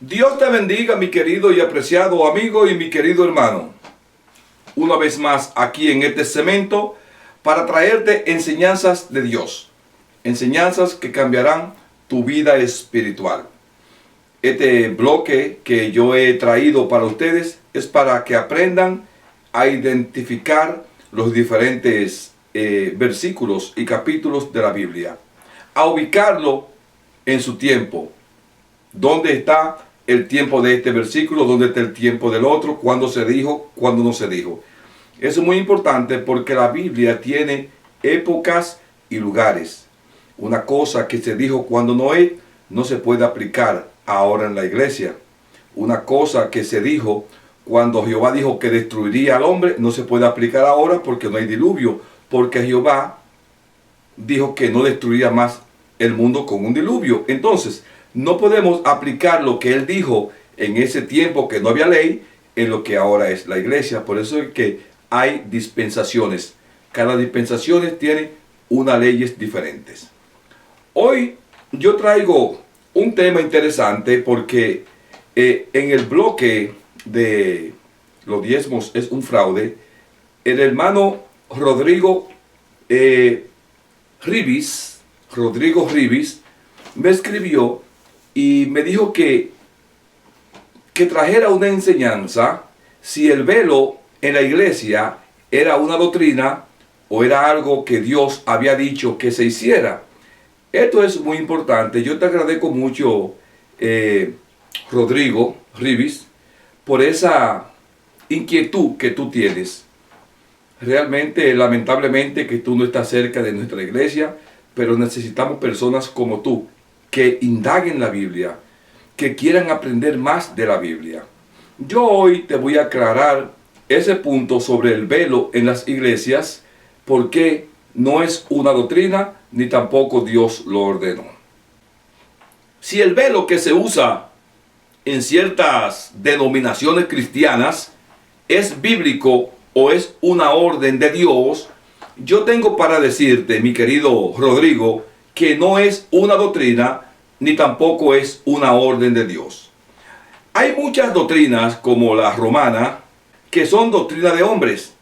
Dios te bendiga, mi querido y apreciado amigo y mi querido hermano. Una vez más aquí en este segmento para traerte enseñanzas de Dios. Enseñanzas que cambiarán tu vida espiritual. Este bloque que yo he traído para ustedes es para que aprendan a identificar los diferentes versículos y capítulos de la Biblia. A ubicarlo en su tiempo. ¿Dónde está el tiempo de este versículo? ¿Dónde está el tiempo del otro? ¿Cuándo se dijo? ¿Cuándo no se dijo? Eso es muy importante porque la Biblia tiene épocas y lugares. Una cosa que se dijo cuando Noé no se puede aplicar ahora en la iglesia. Una cosa que se dijo cuando Jehová dijo que destruiría al hombre no se puede aplicar ahora porque no hay diluvio. Porque Jehová dijo que no destruiría más el mundo con un diluvio. Entonces, no podemos aplicar lo que él dijo en ese tiempo que no había ley en lo que ahora es la iglesia. Por eso es que hay dispensaciones. Cada dispensación tiene unas leyes diferentes. Hoy yo traigo un tema interesante porque en el bloque de los diezmos es un fraude, el hermano Rodrigo Ribis me escribió y me dijo que trajera una enseñanza si el velo en la iglesia era una doctrina o era algo que Dios había dicho que se hiciera. Esto es muy importante. Yo te agradezco mucho, Rodrigo Ribis, por esa inquietud que tú tienes. Realmente, lamentablemente, que tú no estás cerca de nuestra iglesia, pero necesitamos personas como tú que indaguen la Biblia, que quieran aprender más de la Biblia. Yo hoy te voy a aclarar ese punto sobre el velo en las iglesias, porque no es una doctrina, ni tampoco Dios lo ordenó. Si el velo que se usa en ciertas denominaciones cristianas es bíblico o es una orden de Dios, yo tengo para decirte, mi querido Rodrigo, que no es una doctrina ni tampoco es una orden de Dios. Hay muchas doctrinas como la romana que son doctrina de hombres.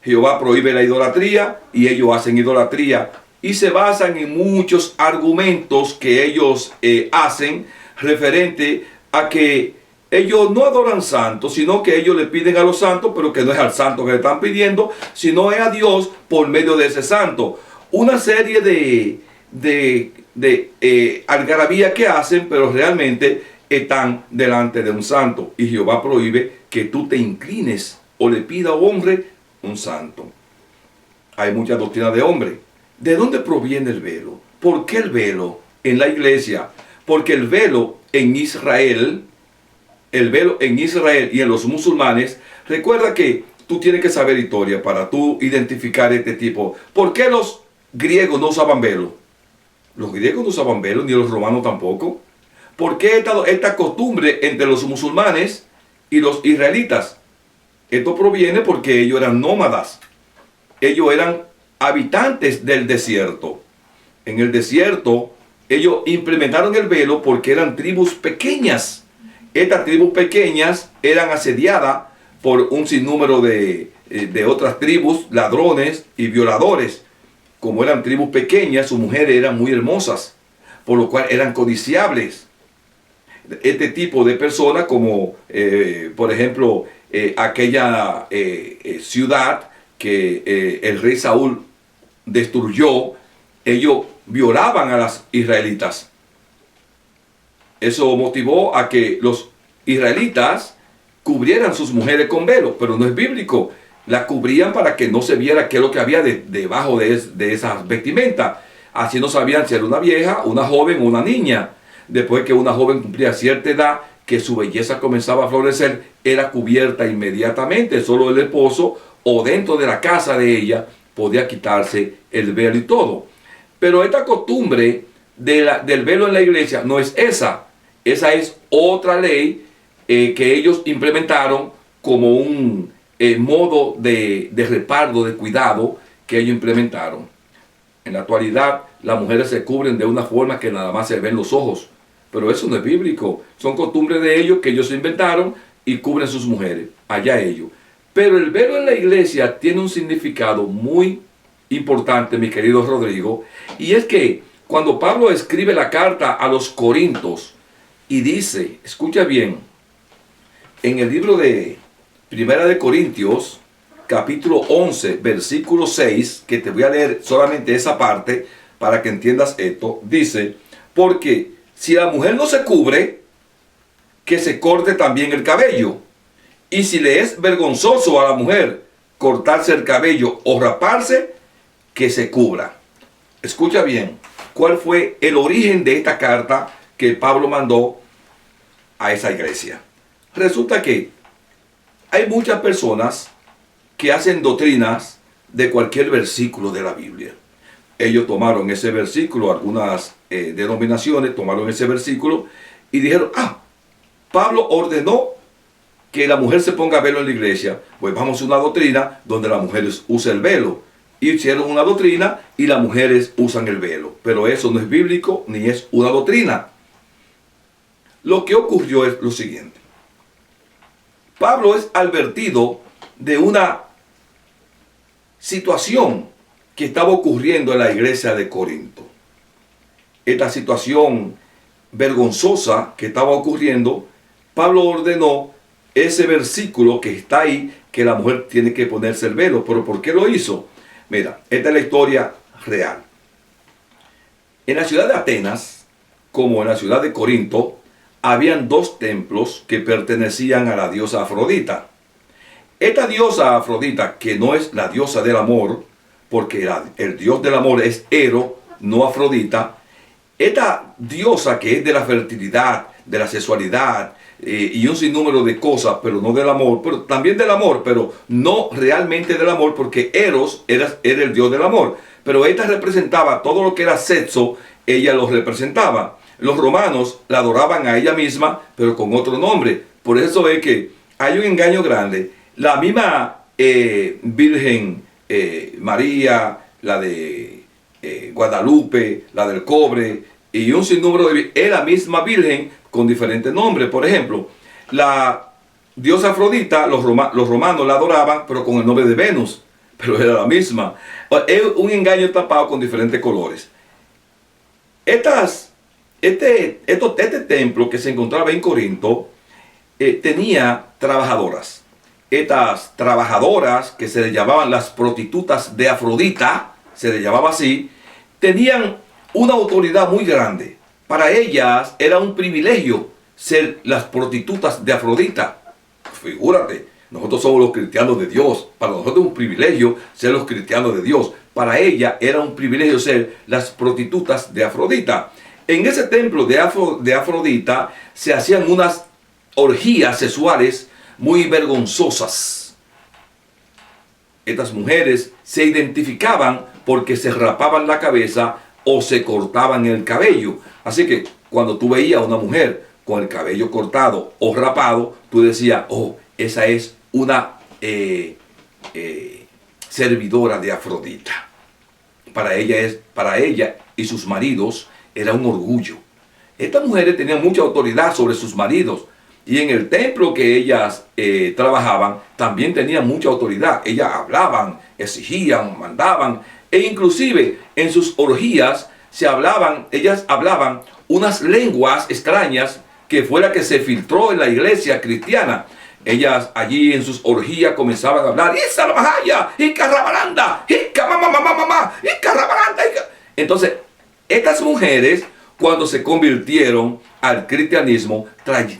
Jehová prohíbe la idolatría y ellos hacen idolatría y se basan en muchos argumentos que ellos hacen referente a que ellos no adoran santos, sino que ellos le piden a los santos, pero que no es al santo que le están pidiendo, sino es a Dios por medio de ese santo. Una serie de algarabía que hacen, pero realmente están delante de un santo. Y Jehová prohíbe que tú te inclines o le pida o honre un santo. Hay mucha doctrina de hombre. ¿De dónde proviene el velo? ¿Por qué el velo en la iglesia? Porque el velo en Israel y en los musulmanes, recuerda que tú tienes que saber historia para tú identificar este tipo. ¿Por qué los griegos no usaban velo? Los griegos no usaban velo, ni los romanos tampoco. ¿Por qué esta costumbre entre los musulmanes y los israelitas? Esto proviene porque ellos eran nómadas. Ellos eran habitantes del desierto. En el desierto, ellos implementaron el velo porque eran tribus pequeñas. Estas tribus pequeñas eran asediadas por un sinnúmero de otras tribus, ladrones y violadores. Como eran tribus pequeñas, sus mujeres eran muy hermosas, por lo cual eran codiciables. Este tipo de personas, como por ejemplo aquella ciudad que el rey Saúl destruyó, ellos violaban a las israelitas. Eso motivó a que los israelitas cubrieran sus mujeres con velo, pero no es bíblico. Las cubrían para que no se viera qué es lo que había debajo de esas vestimentas. Así no sabían si era una vieja, una joven o una niña. Después que una joven cumplía cierta edad, que su belleza comenzaba a florecer, era cubierta inmediatamente. Solo el esposo o dentro de la casa de ella podía quitarse el velo y todo. Pero esta costumbre del velo en la iglesia no es esa. Esa es otra ley que ellos implementaron como un modo de reparto, de cuidado que ellos implementaron. En la actualidad, las mujeres se cubren de una forma que nada más se ven los ojos. Pero eso no es bíblico. Son costumbres de ellos que ellos inventaron y cubren sus mujeres. Allá ellos. Pero el velo en la iglesia tiene un significado muy importante, mi querido Rodrigo. Y es que cuando Pablo escribe la carta a los Corintios y dice, escucha bien, en el libro de Primera de Corintios, capítulo 11, versículo 6, que te voy a leer solamente esa parte para que entiendas esto, dice, porque si la mujer no se cubre, que se corte también el cabello. Y si le es vergonzoso a la mujer cortarse el cabello o raparse, que se cubra. Escucha bien, ¿cuál fue el origen de esta carta que Pablo mandó a esa iglesia? Resulta que hay muchas personas que hacen doctrinas de cualquier versículo de la Biblia. Ellos tomaron ese versículo, algunas denominaciones tomaron ese versículo y dijeron, Pablo ordenó que la mujer se ponga velo en la iglesia, pues vamos a una doctrina donde las mujeres usen el velo. Y hicieron una doctrina y las mujeres usan el velo. Pero eso no es bíblico ni es una doctrina. Lo que ocurrió es lo siguiente. Pablo es advertido de una situación que estaba ocurriendo en la iglesia de Corinto. Esta situación vergonzosa que estaba ocurriendo, Pablo ordenó ese versículo que está ahí, que la mujer tiene que ponerse el velo. ¿Pero por qué lo hizo? Mira, esta es la historia real. En la ciudad de Atenas, como en la ciudad de Corinto, habían dos templos que pertenecían a la diosa Afrodita. Esta diosa Afrodita, que no es la diosa del amor, porque el dios del amor es Eros, no Afrodita. Esta diosa que es de la fertilidad, de la sexualidad y un sinnúmero de cosas, pero no del amor, pero también del amor, pero no realmente del amor, porque Eros era el dios del amor. Pero esta representaba todo lo que era sexo, ella lo representaba. Los romanos la adoraban a ella misma, pero con otro nombre. Por eso es que hay un engaño grande. La misma Virgen María, la de Guadalupe, la del cobre y un sinnúmero de es la misma Virgen con diferentes nombres. Por ejemplo, la diosa Afrodita, los romanos la adoraban, pero con el nombre de Venus, pero era la misma. Es un engaño tapado con diferentes colores. Este templo que se encontraba en Corinto tenía trabajadoras. Estas trabajadoras, que se les llamaban las prostitutas de Afrodita, se les llamaba así, tenían una autoridad muy grande. Para ellas era un privilegio ser las prostitutas de Afrodita. Figúrate, nosotros somos los cristianos de Dios. Para nosotros es un privilegio ser los cristianos de Dios. Para ella era un privilegio ser las prostitutas de Afrodita. En ese templo de Afrodita se hacían unas orgías sexuales muy vergonzosas. Estas mujeres se identificaban porque se rapaban la cabeza o se cortaban el cabello. Así que cuando tú veías a una mujer con el cabello cortado o rapado, tú decías, esa es una servidora de Afrodita. Para ella y sus maridos era un orgullo. Estas mujeres tenían mucha autoridad sobre sus maridos. Y en el templo que ellas trabajaban, también tenían mucha autoridad. Ellas hablaban, exigían, mandaban. E inclusive en sus orgías ellas hablaban unas lenguas extrañas que fue la que se filtró en la iglesia cristiana. Ellas allí en sus orgías comenzaban a hablar. Entonces, estas mujeres, cuando se convirtieron al cristianismo,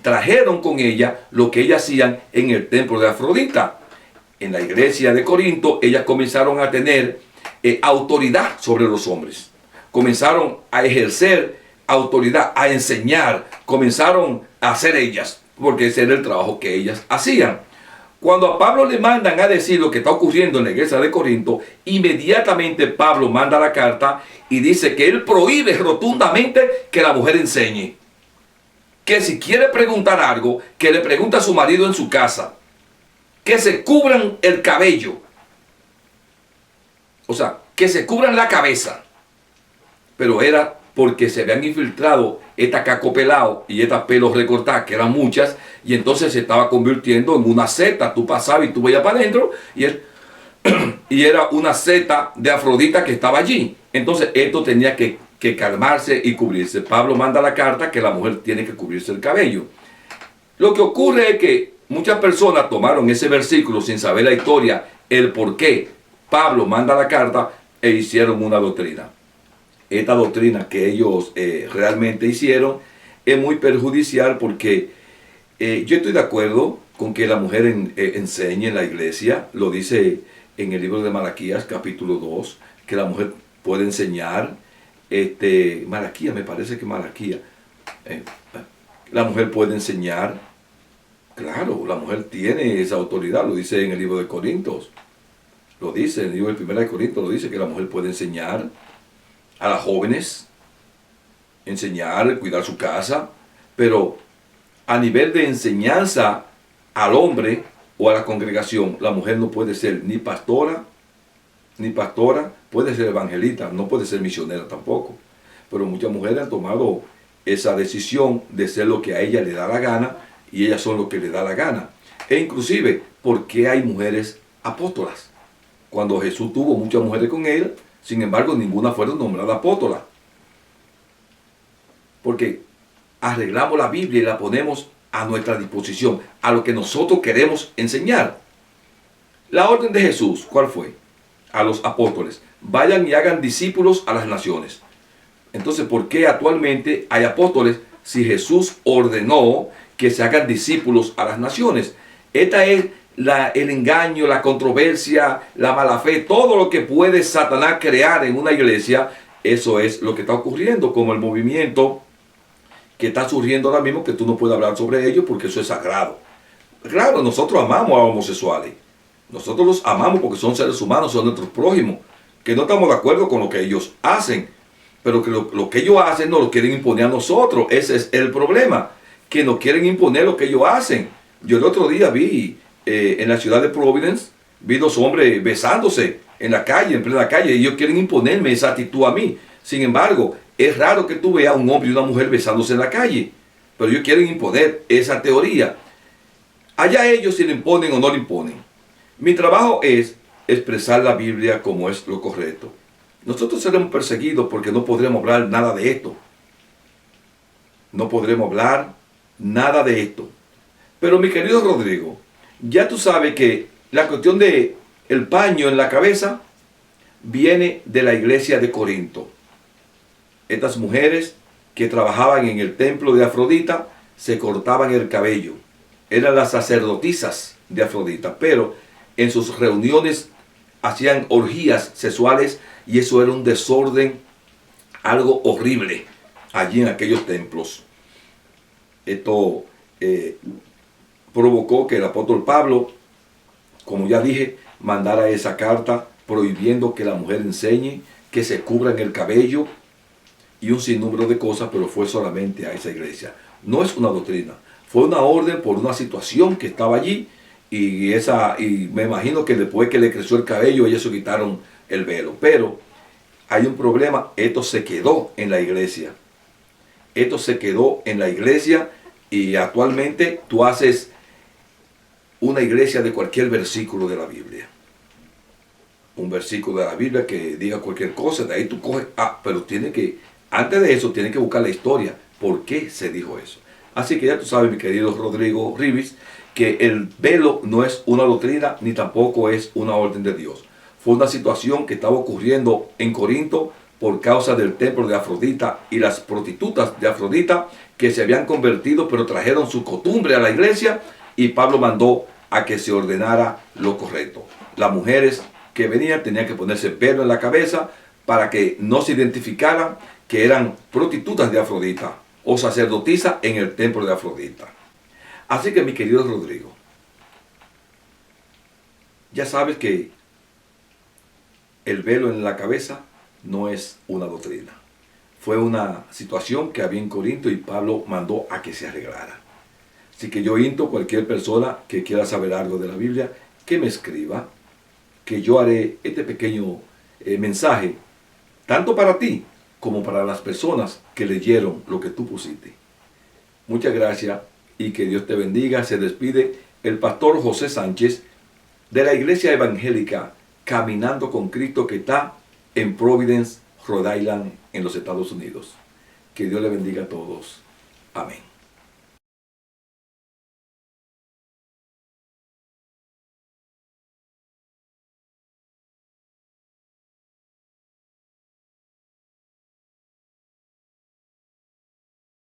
trajeron con ella lo que ellas hacían en el templo de Afrodita. En la iglesia de Corinto, ellas comenzaron a tener autoridad sobre los hombres. Comenzaron a ejercer autoridad, a enseñar. Comenzaron a hacer ellas, porque ese era el trabajo que ellas hacían. Cuando a Pablo le mandan a decir lo que está ocurriendo en la iglesia de Corinto, inmediatamente Pablo manda la carta y dice que él prohíbe rotundamente que la mujer enseñe. Que si quiere preguntar algo, que le pregunte a su marido en su casa. Que se cubran el cabello. O sea, que se cubran la cabeza. Pero era porque se habían infiltrado esta caco pelado y estas pelos recortadas, que eran muchas, y entonces se estaba convirtiendo en una secta. Tú pasabas y tú veías para adentro y era una secta de Afrodita que estaba allí. Entonces esto tenía que calmarse y cubrirse. Pablo manda la carta que la mujer tiene que cubrirse el cabello. Lo que ocurre es que muchas personas tomaron ese versículo sin saber la historia, el por qué Pablo manda la carta, e hicieron una doctrina. Esta doctrina que ellos realmente hicieron es muy perjudicial, porque yo estoy de acuerdo con que la mujer enseñe en la iglesia. Lo dice en el libro de Malaquías capítulo 2, que la mujer puede enseñar. Malaquías, me parece que Malaquías, la mujer puede enseñar. Claro, la mujer tiene esa autoridad, lo dice en el libro de Corintios. Lo dice en el libro de 1 de Corintios, lo dice que la mujer puede enseñar a las jóvenes, enseñar, cuidar su casa, pero a nivel de enseñanza al hombre o a la congregación, la mujer no puede ser ni pastora, puede ser evangelista, no puede ser misionera tampoco. Pero muchas mujeres han tomado esa decisión de ser lo que a ella le da la gana, y ellas son lo que le da la gana. E inclusive, ¿por qué hay mujeres apóstolas? Cuando Jesús tuvo muchas mujeres con él, sin embargo, ninguna fue nombrada apóstola. Porque arreglamos la Biblia y la ponemos a nuestra disposición, a lo que nosotros queremos enseñar. La orden de Jesús, ¿cuál fue? A los apóstoles: vayan y hagan discípulos a las naciones. Entonces, ¿por qué actualmente hay apóstoles si Jesús ordenó que se hagan discípulos a las naciones? Esta es el engaño, la controversia, la mala fe, todo lo que puede Satanás crear en una iglesia. Eso es lo que está ocurriendo, como el movimiento que está surgiendo ahora mismo, que tú no puedes hablar sobre ello porque eso es sagrado. Claro, nosotros amamos a homosexuales. Nosotros los amamos porque son seres humanos, son nuestros prójimos, que no estamos de acuerdo con lo que ellos hacen, pero que lo que ellos hacen no lo quieren imponer a nosotros. Ese es el problema, que nos quieren imponer lo que ellos hacen. Yo el otro día vi en la ciudad de Providence, vi dos hombres besándose en la calle, en plena calle, y ellos quieren imponerme esa actitud a mí. Sin embargo, es raro que tú veas a un hombre y una mujer besándose en la calle, pero ellos quieren imponer esa teoría. Allá ellos si le imponen o no le imponen. Mi trabajo es expresar la Biblia como es lo correcto. Nosotros seremos perseguidos porque no podremos hablar nada de esto. No podremos hablar nada de esto. Pero mi querido Rodrigo, ya tú sabes que la cuestión de el paño en la cabeza viene de la iglesia de Corinto. Estas mujeres que trabajaban en el templo de Afrodita se cortaban el cabello. Eran las sacerdotisas de Afrodita, pero en sus reuniones hacían orgías sexuales, y eso era un desorden, algo horrible allí en aquellos templos. Esto provocó que el apóstol Pablo, como ya dije, mandara esa carta prohibiendo que la mujer enseñe, que se cubran el cabello y un sinnúmero de cosas, pero fue solamente a esa iglesia. No es una doctrina, fue una orden por una situación que estaba allí, y me imagino que después que le creció el cabello, ellos se quitaron el velo. Pero hay un problema, esto se quedó en la iglesia. Esto se quedó en la iglesia, y actualmente tú haces una iglesia de cualquier versículo de la Biblia. Un versículo de la Biblia que diga cualquier cosa, de ahí tú coges, pero antes de eso tienes que buscar la historia, por qué se dijo eso. Así que ya tú sabes, mi querido Rodrigo Rivis, que el velo no es una doctrina ni tampoco es una orden de Dios. Fue una situación que estaba ocurriendo en Corinto por causa del templo de Afrodita y las prostitutas de Afrodita que se habían convertido, pero trajeron su costumbre a la iglesia, y Pablo mandó a que se ordenara lo correcto. Las mujeres que venían tenían que ponerse velo en la cabeza para que no se identificaran que eran prostitutas de Afrodita o sacerdotisas en el templo de Afrodita. Así que, mi querido Rodrigo, ya sabes que el velo en la cabeza no es una doctrina. Fue una situación que había en Corinto, y Pablo mandó a que se arreglara. Así que yo invito a cualquier persona que quiera saber algo de la Biblia, que me escriba, que yo haré este pequeño mensaje, tanto para ti, como para las personas que leyeron lo que tú pusiste. Muchas gracias y que Dios te bendiga. Se despide el pastor José Sánchez de la Iglesia Evangélica Caminando con Cristo, que está en Providence, Rhode Island, en los Estados Unidos. Que Dios le bendiga a todos. Amén.